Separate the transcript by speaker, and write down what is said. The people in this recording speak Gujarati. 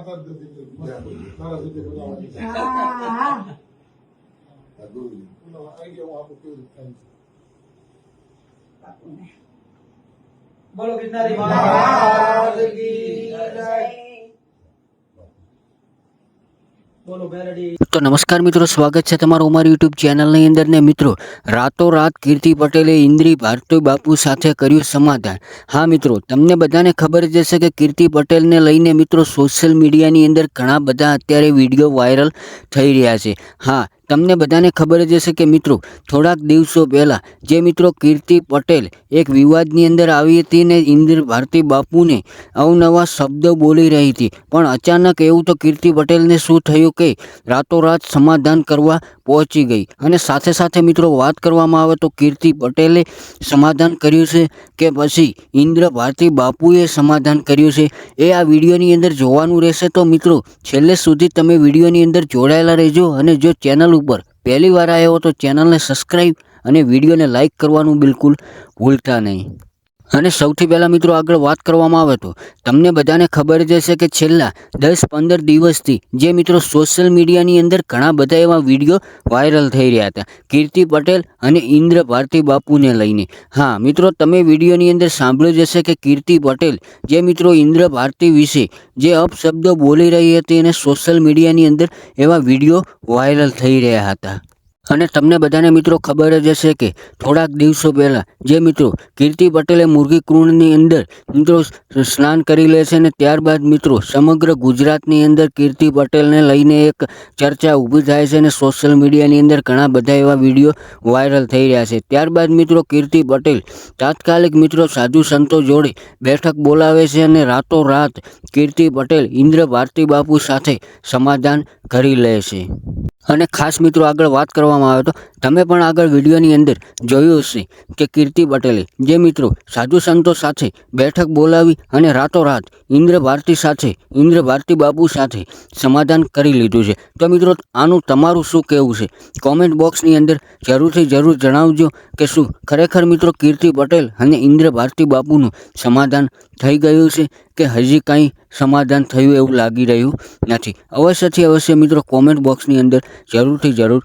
Speaker 1: બોલો ગિરનારી મહારાજ કી જય। બોલો બેરડી।
Speaker 2: તો નમસ્કાર મિત્રો, સ્વાગત છે તમારું અમારી યુટ્યુબ ચેનલની અંદર ને મિત્રો, રાતોરાત કીર્તિ પટેલે ઇન્દ્રી ભારતી બાપુ સાથે કર્યું સમાધાન। હા મિત્રો, તમને બધાને ખબર જ હશે કે કીર્તિ પટેલને લઈને મિત્રો સોશિયલ મીડિયાની અંદર ઘણા બધા અત્યારે વિડીયો વાયરલ થઈ રહ્યા છે। હા, તમને બધાને ખબર જ હશે કે મિત્રો થોડાક દિવસો પહેલાં જે મિત્રો કીર્તિ પટેલ એક વિવાદની અંદર આવી હતી ને ઇન્દ્ર ભારતી બાપુને અવનવા શબ્દો બોલી રહી હતી, પણ અચાનક એવું તો કીર્તિ પટેલને શું થયું કે રાતોરાત સમાધાન કરવા પહોંચી ગઈ। અને સાથે સાથે મિત્રો વાત કરવામાં આવે તો કીર્તિ પટેલે સમાધાન કર્યું છે કે પછી ઇન્દ્ર ભારતી બાપુએ સમાધાન કર્યું છે, એ આ વિડીયોની અંદર જોવાનું રહેશે। તો મિત્રો છેલ્લે સુધી તમે વિડીયોની અંદર જોડાયેલા રહેજો, અને જો ચેનલ ઉપર પહેલી વાર આવ્યો તો ચેનલને સબસ્ક્રાઈબ અને વિડીયોને લાઈક કરવાનું બિલકુલ ભૂલતા નહીં। અને સૌથી પહેલાં મિત્રો આગળ વાત કરવામાં આવે તો તમને બધાને ખબર જ હશે કે છેલ્લા 10-15 દિવસથી જે મિત્રો સોશિયલ મીડિયાની અંદર ઘણા બધા એવા વિડીયો વાયરલ થઈ રહ્યા હતા કીર્તિ પટેલ અને ઇન્દ્ર ભારતી બાપુને લઈને। હા મિત્રો, તમે વિડીયોની અંદર સાંભળ્યું જ હશે કે કીર્તિ પટેલ જે મિત્રો ઇન્દ્ર ભારતી વિશે જે અપશબ્દો બોલી રહી હતી અને સોશિયલ મીડિયાની અંદર એવા વિડીયો વાયરલ થઈ રહ્યા હતા। અને તમને બધાને મિત્રો ખબર જ હશે કે થોડાક દિવસો પહેલાં જે મિત્રો કીર્તિ પટેલે મુરગી કુંડની અંદર મિત્રો સ્નાન કરી લે છે, અને ત્યારબાદ મિત્રો સમગ્ર ગુજરાતની અંદર કીર્તિ પટેલને લઈને એક ચર્ચા ઊભી થાય છે અને સોશિયલ મીડિયાની અંદર ઘણા બધા એવા વિડીયો વાયરલ થઈ રહ્યા છે। ત્યારબાદ મિત્રો કીર્તિ પટેલ તાત્કાલિક મિત્રો સાધુ સંતો જોડે બેઠક બોલાવે છે અને રાતોરાત કીર્તિ પટેલ ઇન્દ્ર ભારતી બાપુ સાથે સમાધાન કરી લે છે। અને ખાસ મિત્રો આગળ વાત કરવામાં આવે તો તમે પણ આગળ વિડીયોની અંદર જોયું હશે કે કીર્તિ પટેલે જે મિત્રો સાધુ સંતો સાથે બેઠક બોલાવી અને રાતોરાત ઇન્દ્ર ભારતી બાપુ સાથે સમાધાન કરી લીધું છે। તો મિત્રો આનું તમારું શું કહેવું છે? કોમેન્ટ બોક્સની અંદર જરૂરથી જરૂર જણાવજો કે શું ખરેખર મિત્રો કીર્તિ પટેલ અને ઇન્દ્ર ભારતી બાપુનું સમાધાન થઈ ગયું છે કે હજી કાંઈ સમાધાન થયું એવું લાગી રહ્યું નથી? અવશ્યથી અવશ્ય મિત્રો કોમેન્ટ બોક્સની અંદર જરૂરથી જરૂર